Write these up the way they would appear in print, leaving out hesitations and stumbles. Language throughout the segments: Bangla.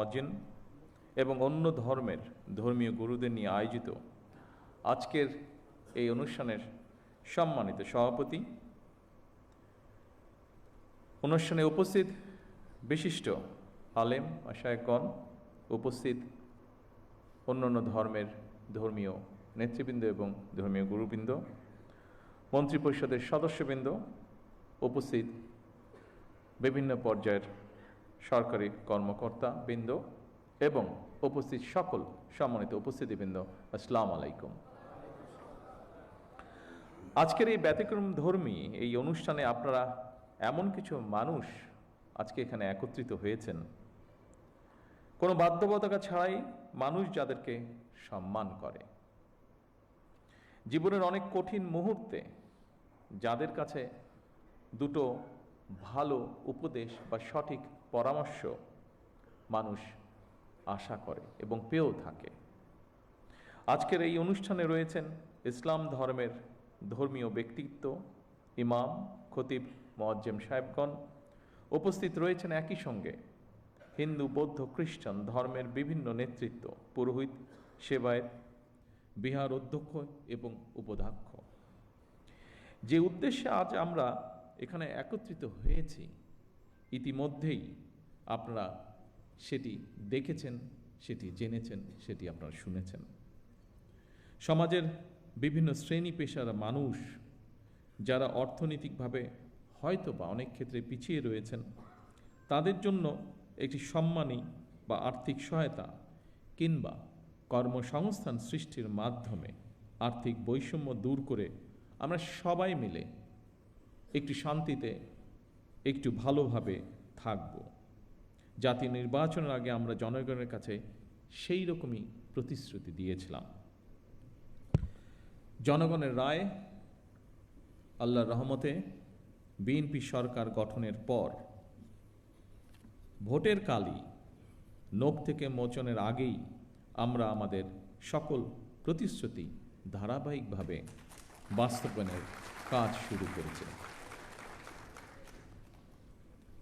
মুয়াজ্জিন এবং অন্য ধর্মের ধর্মীয় গুরুদের নিয়ে আয়োজিত আজকের এই অনুষ্ঠানের সম্মানিত সভাপতি, অনুষ্ঠানে উপস্থিত বিশিষ্ট আলেম মাশায়েখগণ, উপস্থিত অন্যান্য ধর্মের ধর্মীয় নেতৃবৃন্দ এবং ধর্মীয় গুরুবৃন্দ, মন্ত্রিপরিষদের সদস্যবৃন্দ, উপস্থিত বিভিন্ন পর্যায়ের সরকারি কর্মকর্তা বৃন্দ এবং উপস্থিত সকল সম্মানিত উপস্থিতিবৃন্দ, আসসালামু আলাইকুম। আজকের এই ব্যতিক্রম ধর্মী এই অনুষ্ঠানে আপনারা এমন কিছু মানুষ আজকে এখানে একত্রিত হয়েছেন, কোনো বাধ্যবাধকতা ছাড়াই, মানুষ যাদেরকে সম্মান করে, জীবনের অনেক কঠিন মুহূর্তে যাদের কাছে দুটো ভালো উপদেশ বা সঠিক পরামর্শ মানুষ আশা করে এবং পেয়েও থাকে। আজকের এই অনুষ্ঠানে রয়েছেন ইসলাম ধর্মের ধর্মীয় ব্যক্তিত্ব, ইমাম, খতিব, মুয়াজ্জিম সাহেবগণ। উপস্থিত রয়েছেন একই সঙ্গে হিন্দু, বৌদ্ধ, খ্রিস্টান ধর্মের বিভিন্ন নেতৃত্ব, পুরোহিত, সেবায়েত, বিহার অধ্যক্ষ এবং উপাধ্যক্ষ। যে উদ্দেশ্যে আজ আমরা এখানে একত্রিত হয়েছি, ইতিমধ্যেই আপনারা সেটি দেখেছেন, সেটি জেনেছেন, সেটি আপনারা শুনেছেন। সমাজের বিভিন্ন শ্রেণী পেশার মানুষ যারা অর্থনৈতিকভাবে হয়তো বা অনেক ক্ষেত্রে পিছিয়ে রয়েছেন, তাদের জন্য একটি সম্মানী বা আর্থিক সহায়তা কিংবা কর্মসংস্থান সৃষ্টির মাধ্যমে আর্থিক বৈষম্য দূর করে আমরা সবাই মিলে একটু শান্তিতে, একটু ভালোভাবে থাকব। জাতীয় নির্বাচনের আগে আমরা জনগণের কাছে সেই রকমই প্রতিশ্রুতি দিয়েছিলাম। জনগণের রায়, আল্লাহর রহমতে বিএনপি সরকার গঠনের পর ভোটের কালই, নোখ থেকে মোচনের আগেই আমরা আমাদের সকল প্রতিশ্রুতি ধারাবাহিকভাবে বাস্তবায়নের কাজ শুরু করেছি।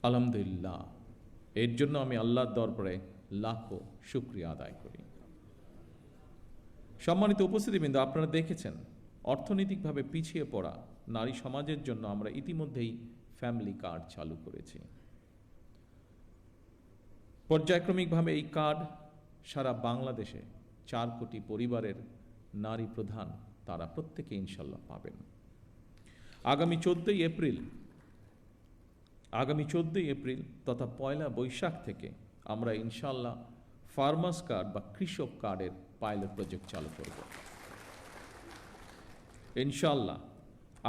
আলহামদুলিল্লাহ, এর জন্য আমি আল্লাহর দরবারে লাখো শুকরিয়া আদায় করি। সম্মানিত উপস্থিতিবৃন্দ, আপনারা দেখেছেন অর্থনৈতিকভাবে পিছিয়ে পড়া নারী সমাজের জন্য আমরা ইতিমধ্যেই ফ্যামিলি কার্ড চালু করেছি। পর্যায়ক্রমিকভাবে এই কার্ড সারা বাংলাদেশে 4 কোটি পরিবারের নারী প্রধান তারা প্রত্যেকে ইনশাল্লাহ পাবেন। আগামী 14ই এপ্রিল তথা 1 বৈশাখ থেকে আমরা ইনশাল্লাহ ফার্মার্স কার্ড বা কৃষক কার্ডের পাইলট প্রজেক্ট চালু করব। ইনশাল্লাহ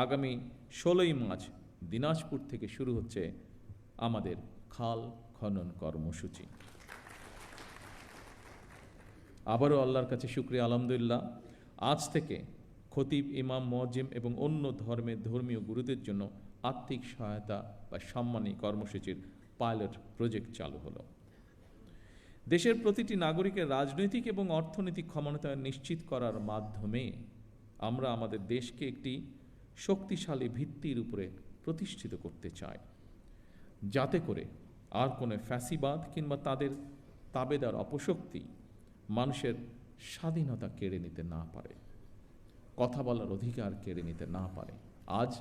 আগামী 16ই মার্চ দিনাজপুর থেকে শুরু হচ্ছে আমাদের খাল খনন কর্মসূচি। আবারও আল্লাহর কাছে শুকরিয়া, আলহামদুলিল্লাহ, আজ থেকে খতিব, ইমাম, মুয়াজ্জিম এবং অন্য ধর্মের ধর্মীয় গুরুদের জন্য আর্থিক সহায়তা বা সম্মানী কর্মসূচির পাইলট প্রজেক্ট চালু হলো। দেশের প্রতিটি নাগরিকের রাজনৈতিক এবং অর্থনৈতিক ক্ষমতায়ন নিশ্চিত করার মাধ্যমে আমরা আমাদের দেশকে একটি শক্তিশালী ভিত্তির উপরে প্রতিষ্ঠিত করতে চাই, যাতে করে আর কোনো ফ্যাসিবাদ কিংবা তাদের তাবেদার অপশক্তি মানুষের স্বাধীনতা কেড়ে নিতে না পারে, কথা বলার অধিকার কেড়ে নিতে না পারে। আজ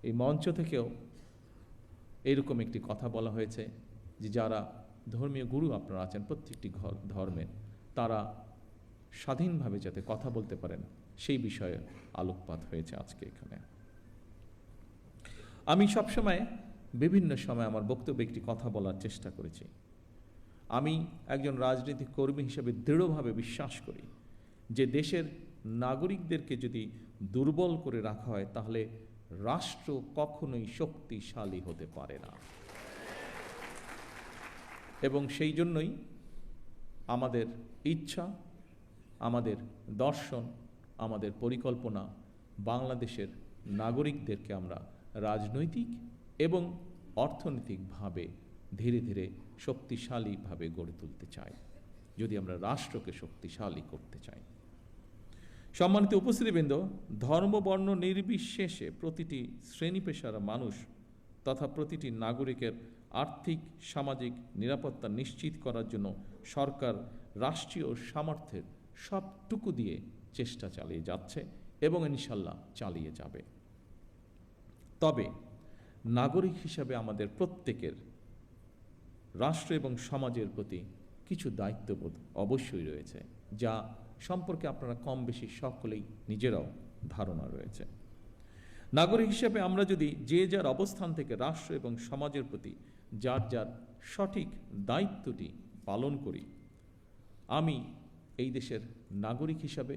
এই মঞ্চ থেকেও এরকম একটি কথা বলা হয়েছে যে যারা ধর্মীয় গুরু আপনারা আছেন প্রত্যেকটি ধর্মে, তারা স্বাধীনভাবে যাতে কথা বলতে পারেন সেই বিষয়ে আলোকপাত হয়েছে আজকে এখানে। আমি সবসময় বিভিন্ন সময় আমার বক্তব্যে একটি কথা বলার চেষ্টা করেছি। আমি একজন রাজনৈতিক কর্মী হিসেবে দৃঢ়ভাবে বিশ্বাস করি যে দেশের নাগরিকদেরকে যদি দুর্বল করে রাখা হয় তাহলে রাষ্ট্র কখনোই শক্তিশালী হতে পারে না। এবং সেই জন্যই আমাদের ইচ্ছা, আমাদের দর্শন, আমাদের পরিকল্পনা বাংলাদেশের নাগরিকদেরকে আমরা রাজনৈতিক এবং অর্থনৈতিকভাবে ধীরে ধীরে শক্তিশালীভাবে গড়ে তুলতে চাই, যদি আমরা রাষ্ট্রকে শক্তিশালী করতে চাই। সম্মানিত উপস্থিতিবৃন্দ, ধর্ম বর্ণ নির্বিশেষে প্রতিটি শ্রেণী পেশার মানুষ তথা প্রতিটি নাগরিকের আর্থিক সামাজিক নিরাপত্তা নিশ্চিত করার জন্য সরকার রাষ্ট্রীয় সামর্থ্যের সবটুকু দিয়ে চেষ্টা চালিয়ে যাচ্ছে এবং ইনশাল্লাহ চালিয়ে যাবে। তবে নাগরিক হিসাবে আমাদের প্রত্যেকের রাষ্ট্র এবং সমাজের প্রতি কিছু দায়িত্ববোধ অবশ্যই রয়েছে, যা সম্পর্কে আপনারা কম বেশি সকলেই নিজেরাও ধারণা রয়েছে। নাগরিক হিসেবে আমরা যদি যে যার অবস্থান থেকে রাষ্ট্র এবং সমাজের প্রতি যার যার সঠিক দায়িত্বটি পালন করি, আমি এই দেশের নাগরিক হিসাবে,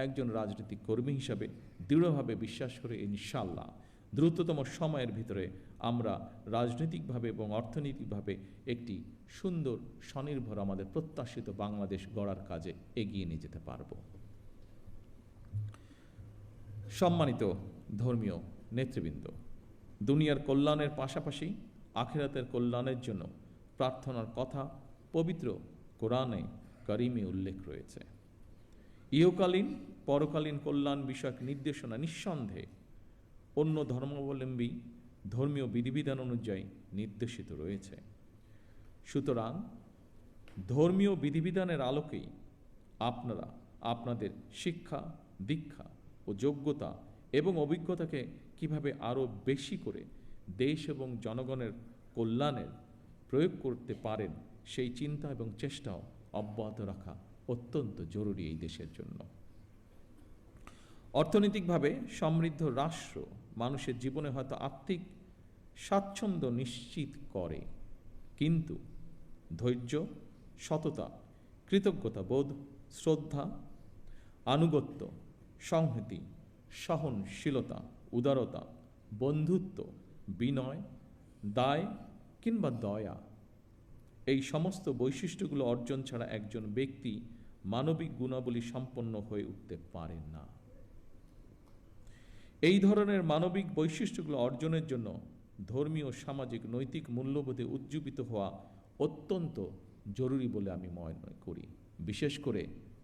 একজন রাজনৈতিক কর্মী হিসাবে দৃঢ়ভাবে বিশ্বাস করে ইনশাআল্লাহ দ্রুততম সময়ের ভিতরে আমরা রাজনৈতিকভাবে এবং অর্থনৈতিকভাবে একটি সুন্দর স্বনির্ভর আমাদের প্রত্যাশিত বাংলাদেশ গড়ার কাজে এগিয়ে নিয়ে যেতে পারব। সম্মানিত ধর্মীয় নেতৃবৃন্দ, দুনিয়ার কল্যাণের পাশাপাশি আখিরাতের কল্যাণের জন্য প্রার্থনার কথা পবিত্র কোরআনে কারিমে উল্লেখ রয়েছে। ইহকালীন পরকালীন কল্যাণ বিষয়ক নির্দেশনা নিঃসন্দেহে অন্য ধর্মাবলম্বী ধর্মীয় বিধিবিধান অনুযায়ী নির্দেশিত রয়েছে। সুতরাং ধর্মীয় বিধিবিধানের আলোকেই আপনারা আপনাদের শিক্ষা, দীক্ষা ও যোগ্যতা এবং অভিজ্ঞতাকে কিভাবে আরও বেশি করে দেশ এবং জনগণের কল্যাণের প্রয়োগ করতে পারেন, সেই চিন্তা এবং চেষ্টাও অব্যাহত রাখা অত্যন্ত জরুরি এই দেশের জন্য। অর্থনৈতিকভাবে সমৃদ্ধ রাষ্ট্র মানুষের জীবনে হয়তো আর্থিক স্বাচ্ছন্দ্য নিশ্চিত করে, কিন্তু ধৈর্য, সততা, কৃতজ্ঞতা বোধ, শ্রদ্ধা, আনুগত্য, সংহতি, সহনশীলতা, উদারতা, বন্ধুত্ব, বিনয়, দায় কিংবা দয়া, এই সমস্ত বৈশিষ্ট্যগুলো অর্জন ছাড়া একজন ব্যক্তি মানবিক গুণাবলী সম্পন্ন হয়ে উঠতে পারে না। এই ধরনের মানবিক বৈশিষ্ট্যগুলো অর্জনের জন্য ধর্মীয়, সামাজিক, নৈতিক মূল্যবোধে উজ্জীবিত হওয়া অত্যন্ত জরুরি বলে আমি মনে করি। বিশেষ করে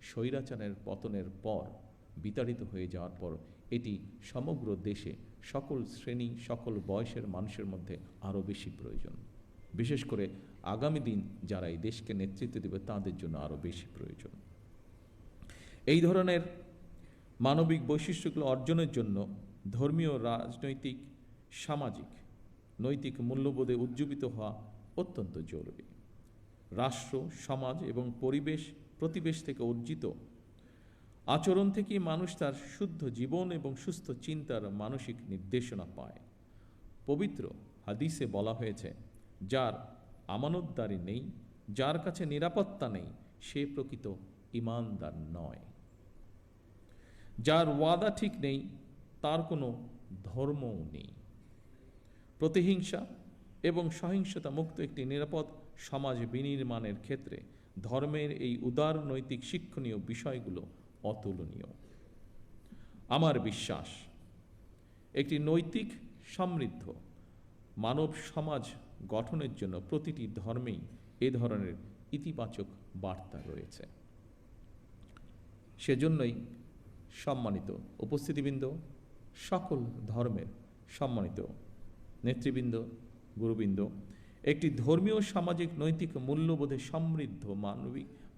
স্বৈরাচারের পতনের পর, বিতাড়িত হয়ে যাওয়ার পর এটি সমগ্র দেশে সকল শ্রেণী, সকল বয়সের মানুষের মধ্যে আরও বেশি প্রয়োজন। বিশেষ করে আগামী দিন যারা এই দেশকে নেতৃত্ব দেবে তাদের জন্য আরও বেশি প্রয়োজন। এই ধরনের মানবিক বৈশিষ্ট্যগুলো অর্জনের জন্য ধর্মীয়, রাজনৈতিক, সামাজিক, নৈতিক মূল্যবোধে উজ্জীবিত হওয়া অত্যন্ত জরুরি। রাষ্ট্র, সমাজ এবং প্রতিবেশ থেকে অর্জিত আচরণ থেকে মানুষ তার শুদ্ধ জীবন এবং সুস্থ চিন্তার মানসিক নির্দেশনা পায়। পবিত্র হাদিসে বলা হয়েছে, যার আমানতদারি নেই, যার কাছে নিরাপত্তা নেই, সে প্রকৃত ঈমানদার নয়। যার ওয়াদা ঠিক নেই, তার কোনো ধর্মও নেই। প্রতিহিংসা এবং সহিংসতা মুক্ত একটি নিরাপদ সমাজ বিনির্মাণের ক্ষেত্রে ধর্মের এই উদার নৈতিক শিক্ষণীয় বিষয়গুলো অতুলনীয়। আমার বিশ্বাস, একটি নৈতিক সমৃদ্ধ মানব সমাজ গঠনের জন্য প্রতিটি ধর্মেই এ ধরনের ইতিবাচক বার্তা রয়েছে। সেজন্যই সম্মানিত উপস্থিতিবৃন্দ, সকল ধর্মের সম্মানিত নেতৃবৃন্দ, গুরুবৃন্দ, একটি ধর্মীয়, সামাজিক, নৈতিক মূল্যবোধে সমৃদ্ধ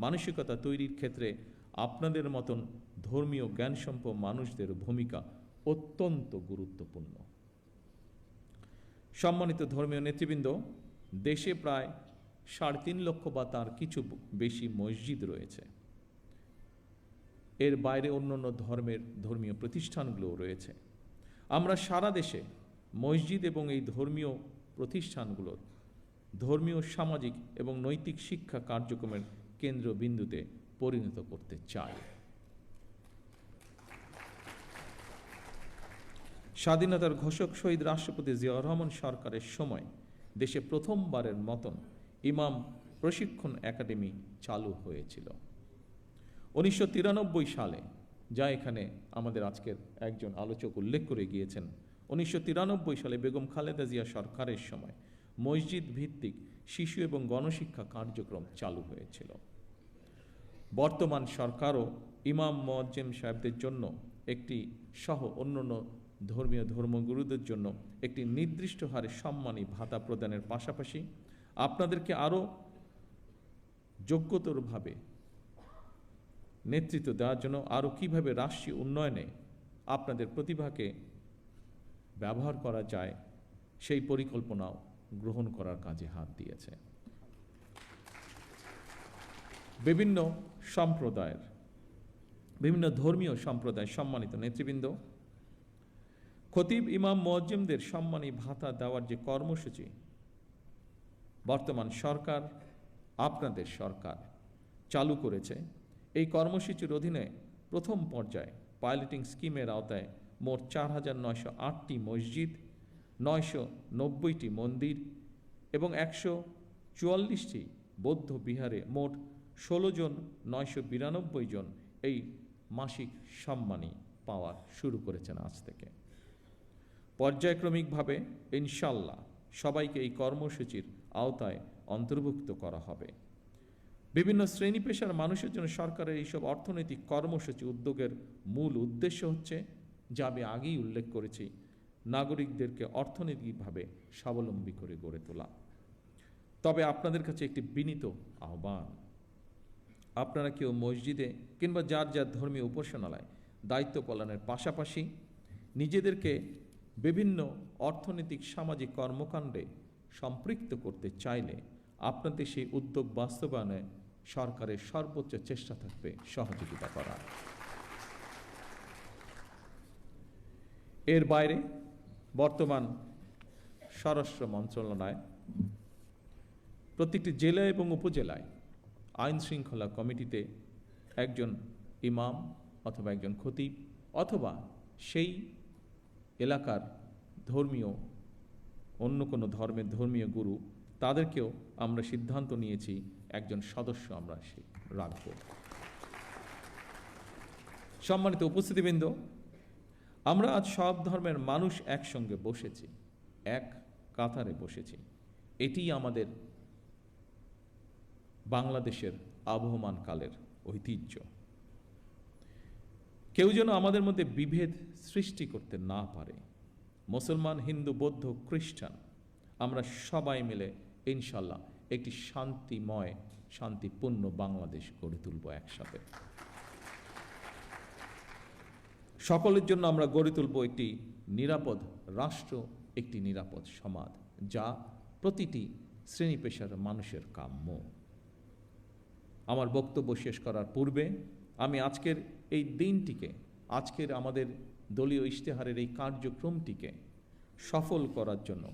মানসিকতা তৈরির ক্ষেত্রে আপনাদের মতন ধর্মীয় জ্ঞানসম্পন্ন মানুষদের ভূমিকা অত্যন্ত গুরুত্বপূর্ণ। সম্মানিত ধর্মীয় নেতৃবৃন্দ, দেশে প্রায় 3.5 লক্ষ বা তার কিছু বেশি মসজিদ রয়েছে। এর বাইরে অন্যান্য ধর্মীয় প্রতিষ্ঠানগুলোও রয়েছে। আমরা সারা দেশে মসজিদ এবং এই ধর্মীয় প্রতিষ্ঠানগুলোর ধর্মীয়, সামাজিক এবং নৈতিক শিক্ষা কার্যক্রমের কেন্দ্রবিন্দুতে পরিণত করতে চাই। স্বাধীনতার ঘোষক শহীদ রাষ্ট্রপতি জিয়াউর রহমান সরকারের সময় দেশে প্রথমবারের মতন ইমাম প্রশিক্ষণ একাডেমি চালু হয়েছিল 1993 সালে, যা এখানে আমাদের আজকের একজন আলোচক উল্লেখ করে গিয়েছেন। 1993 সালে বেগম খালেদা জিয়া সরকারের সময় মসজিদ ভিত্তিক শিশু এবং গণশিক্ষা কার্যক্রম চালু হয়েছিল। বর্তমান সরকারও ইমাম মুয়াজ্জিম সাহেবদের জন্য একটি সহ অন্যান্য ধর্মগুরুদের জন্য একটি নির্দিষ্ট হারে সম্মানী ভাতা প্রদানের পাশাপাশি আপনাদেরকে আরও যোগ্যতরভাবে নেতৃত্ব দেওয়ার জন্য আরও কীভাবে রাষ্ট্রীয় উন্নয়নে আপনাদের প্রতিভাকে ব্যবহার করা যায় সেই পরিকল্পনাও গ্রহণ করার কাজে হাত দিয়েছে। বিভিন্ন সম্প্রদায়ের, বিভিন্ন ধর্মীয় সম্প্রদায়ের সম্মানিত নেতৃবৃন্দ, খতিব ইমাম মুয়াজ্জিমদের সম্মানী ভাতা দেওয়ার যে কর্মসূচি বর্তমান সরকার, আপনাদের সরকার চালু করেছে, এই কর্মসূচির অধীনে প্রথম পর্যায়ে পাইলটিং স্কিমের আওতায় মোট 4,908টি মসজিদ, 990টি মন্দির এবং 144টি বৌদ্ধ বিহারে মোট 16,992 জন এই মাসিক সম্মানী পাওয়া শুরু করেছেন আজ থেকে। পর্যায়ক্রমিকভাবে ইনশাল্লাহ সবাইকে এই কর্মসূচির আওতায় অন্তর্ভুক্ত করা হবে। বিভিন্ন শ্রেণী পেশার মানুষের জন্য সরকারের এইসব অর্থনৈতিক কর্মসূচি উদ্যোগের মূল উদ্দেশ্য হচ্ছে, যা আমি আগেই উল্লেখ করেছি, নাগরিকদেরকে অর্থনৈতিকভাবে স্বাবলম্বী করে গড়ে তোলা। তবে আপনাদের কাছে একটি বিনীত আহ্বান, আপনারা কেউ মসজিদে কিংবা যার যার ধর্মীয় উপাসনালয় দায়িত্ব পালনের পাশাপাশি নিজেদেরকে বিভিন্ন অর্থনৈতিক সামাজিক কর্মকাণ্ডে সম্পৃক্ত করতে চাইলে আপনাদের সেই উদ্যোগ বাস্তবায়নে সরকারের সর্বোচ্চ চেষ্টা থাকবে সহযোগিতা করা। এর বাইরে বর্তমান স্বরাষ্ট্র মন্ত্রণালয় প্রত্যেকটি জেলা এবং উপজেলায় আইন শৃঙ্খলা কমিটিতে একজন ইমাম অথবা একজন খতিব অথবা সেই এলাকার ধর্মীয় অন্য কোনো ধর্মের ধর্মীয় গুরু, তাদেরকেও আমরা সিদ্ধান্ত নিয়েছি একজন সদস্য আমরা রাখব। সম্মানিত উপস্থিতিবৃন্দ, আমরা আজ সব ধর্মের মানুষ একসঙ্গে বসেছি, এক কাতারে বসেছি। এটি আমাদের বাংলাদেশের আবহমান কালের ঐতিহ্য। কেউ যেন আমাদের মধ্যে বিভেদ সৃষ্টি করতে না পারে। মুসলমান, হিন্দু, বৌদ্ধ, খ্রিস্টান, আমরা সবাই মিলে ইনশাল্লাহ একটি শান্তিময়, শান্তিপূর্ণ বাংলাদেশ গড়ে তুলব একসাথে। সকলের জন্য আমরা গড়ে তুলব একটি নিরাপদ রাষ্ট্র, একটি নিরাপদ সমাজ, যা প্রতিটি শ্রেণী পেশার মানুষের কাম্য। আমার বক্তব্য শেষ করার পূর্বে আমি আজকের এই দিনটিকে, আজকের আমাদের দলীয় ইশতেহারের এই কার্যক্রমটিকে সফল করার জন্য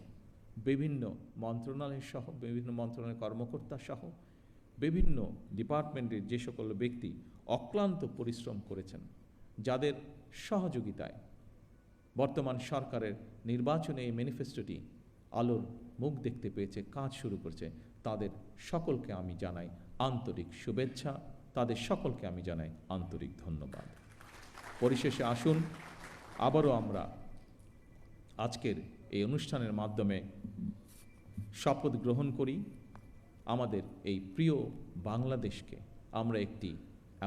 বিভিন্ন মন্ত্রণালয় সহ, বিভিন্ন মন্ত্রণালয়ের কর্মকর্তা সহ বিভিন্ন ডিপার্টমেন্টের যে সকল ব্যক্তি অক্লান্ত পরিশ্রম করেছেন, যাদের সহযোগিতায় বর্তমান সরকারের নির্বাচনে এই ম্যানিফেস্টোটি আলোর মুখ দেখতে পেয়েছে, কাজ শুরু করছে, তাদের সকলকে আমি জানাই আন্তরিক শুভেচ্ছা, তাদের সকলকে আমি জানাই আন্তরিক ধন্যবাদ। পরিশেষে আসুন আবারও আমরা আজকের এই অনুষ্ঠানের মাধ্যমে শপথ গ্রহণ করি, আমাদের এই প্রিয় বাংলাদেশকে আমরা একটি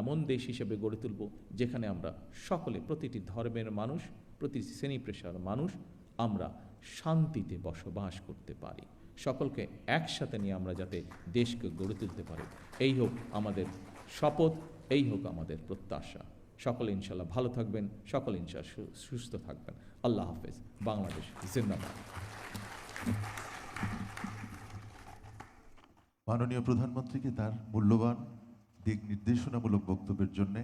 এমন দেশ হিসেবে গড়ে তুলব যেখানে আমরা সকলে, প্রতিটি ধর্মের মানুষ, প্রতিটি শ্রেণী পেশার মানুষ আমরা শান্তিতে বসবাস করতে পারি। সকলকে একসাথে নিয়ে আমরা যাতে দেশকে গড়ে তুলতে পারি, এই হোক আমাদের শপথ, এই হোক আমাদের প্রত্যাশা। সকলে ইনশাল্লাহ ভালো থাকবেন, সকলে ইনশাল্লাহ সুস্থ থাকবেন। আল্লাহ হাফেজ। বাংলাদেশ জিন্দাবাদ। মাননীয় প্রধানমন্ত্রীকে তার মূল্যবান দিক নির্দেশনামূলক বক্তব্যের জন্য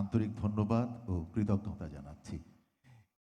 আন্তরিক ধন্যবাদ ও কৃতজ্ঞতা জানাচ্ছি।